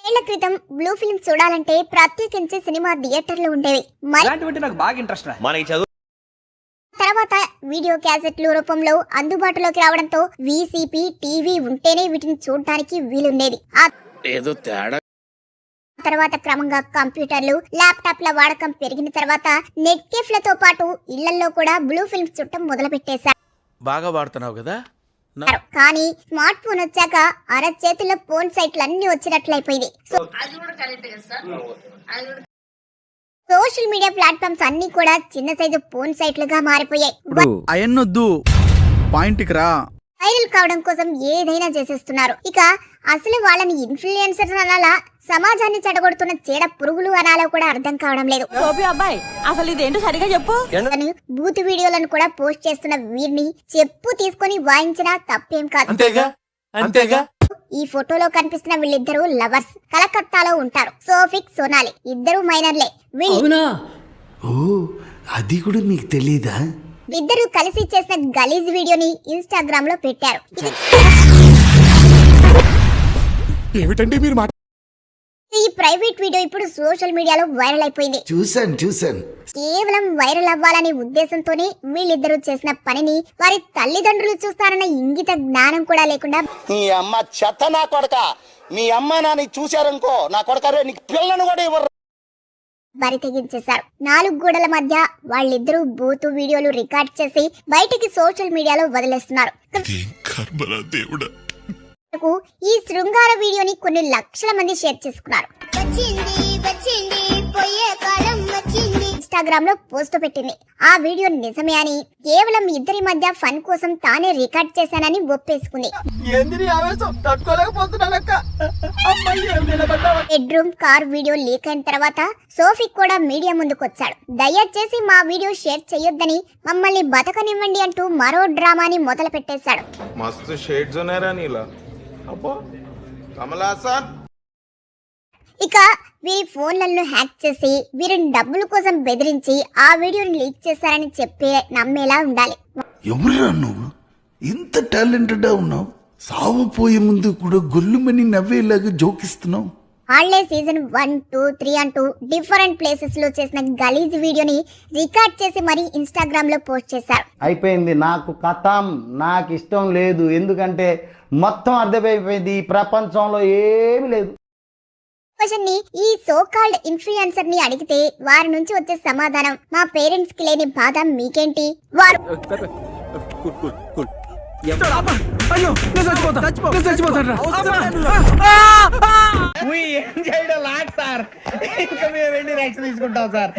ఏళ్ల క్రితం blue film చూడాలంటే ప్రత్యేకించి సినిమా థియేటర్లు ఉండేవి. తర్వాత వీడియో క్యాసెట్లు రూపంలో అందుబాటులోకి రావడంతో వీసీపీ టీవీ ఉంటేనే వీటిని చూడడానికి వీలుండేది. తర్వాత క్రమంగా కంప్యూటర్లు, ల్యాప్టాప్ల వాడకం పెరిగిన తర్వాత నెట్ కేఫ్లతో పాటు ఇళ్లలో కూడా బ్లూ ఫిల్మ్స్ చుట్టం మొదలు పెట్టేశారు. బాగా వాడుతున్నావు కదా. కానీ స్మార్ట్ ఫోన్ వచ్చాక అరచేతుల్లో ఫోన్ సైట్లు అన్ని వచ్చినట్లయిపోయింది. సోషల్ మీడియా ప్లాట్ఫామ్స్ అన్ని కూడా చిన్న సైజు ఫోన్ సైట్లుగా మారిపోయాయి. వైరల్ కావడం కోసం ఏదైనా చేసేస్తున్నారు. ఇక అసలు వాళ్ళని ఇన్ఫ్లుయెన్సర్స్ అనాలా, సమాజాన్ని చెడగొడుతున్న చీడ పురుగులు అనాలో కూడా అర్థం కావడం లేదు. అసలు ఇదేంటో సరిగా చెప్పు. బూత్ వీడియోలను కూడా పోస్ట్ చేస్తున్న వీరిని చెప్పు తీసుకొని వాయించినా తప్పేం కాదు. ఈ ఫోటోలో కనిపిస్తున్న వీళ్ళిద్దరూ లవర్స్. కలకత్తాలో ఉంటారు. సోఫిక్, సోనాలి ఇద్దరు మైనర్లే. అది కూడా మీకు తెలీదా? ఇద్దరు కలిసి చేసిన గలీజ్ వీడియోని ఇన్స్టాగ్రామ్ లో పెట్టారు. ఈ ప్రైవేట్ వీడియో ఇప్పుడు సోషల్ మీడియాలో వైరల్ అయిపోయింది. చూసాను. కేవలం వైరల్ అవ్వాలనే ఉద్దేశంతోనే వీళ్ళిద్దరూ చేసిన పనిని వారి తల్లిదండ్రులు చూస్తారన్న ఇంగిత జ్ఞానం కూడా లేకుండా నీ అమ్మ చెత్త నా కొడక, మీ అమ్మ నాని చూశారనుకో నా కొడక నీకు పిల్లను కూడా ఇవ్వరు. బరి తెగించేశారు. 4 గోడల మధ్య వాళ్ళిద్దరూ బూతు వీడియోలు రికార్డ్ చేసి బయటికి సోషల్ మీడియాలో వదిలేస్తున్నారు. ఈ శృంగార వీడియోని కొన్ని లక్షల మంది షేర్ చేసుకున్నారు. ఇన్స్టాగ్రామ్ లో పోస్ట్ పెట్టింది. ఆ వీడియో నిజమే అని, కేవలం ఇద్దరి మధ్య ఫన్ కోసం తానే రికార్డ్ చేశానని ఒప్పేసుకుంది. బెడ్రూమ్, కార్ వీడియో లీక్ అయిన తర్వాత సోఫిక్ కూడా మీడియా ముందుకొచ్చాడు. దయచేసి మా వీడియో షేర్ చేయొద్దని, మమ్మల్ని బతకనివ్వండి అంటూ మరో డ్రామాని మొదలు పెట్టేశాడు. ఇక వీరి ఫోన్లను హ్యాక్ చేసి వీరిని డబ్బుల కోసం బెదిరించి ఆ వీడియోని లీక్ చేశారని చెప్పి నమ్మేలా ఉండాలి. ఎవరురా నువ్వు? ఇంత టాలెంటెడ్ ఉన్నావు, సావపోయే ముందు కూడా గొల్లుమని నవ్వేలాగా జోకిస్తున్నావు. హాలిడే సీజన్ 1, 2, 3 అంటూ డిఫరెంట్ ప్లేసెస్ లో చేసిన గలీజ్ వీడియోని రికార్డ్ చేసి మరీ ఇన్స్టాగ్రామ్ లో పోస్ట్ చేశారు. అయిపోయింది, నాకు కథం, నాకు ఇష్టం లేదు. ఎందుకంటే మొత్తం అర్థమైపోయింది, ఈ ప్రపంచంలో ఏమీ లేదు. ఈ సోకాల్డ్ ఇన్ఫ్లుయెన్సర్ ని అడిగితే వారి నుంచి వచ్చే సమాధానం, మా పేరెంట్స్ కి లేని బాధ మీకేంటి, వారు తీసుకుంటాం సార్.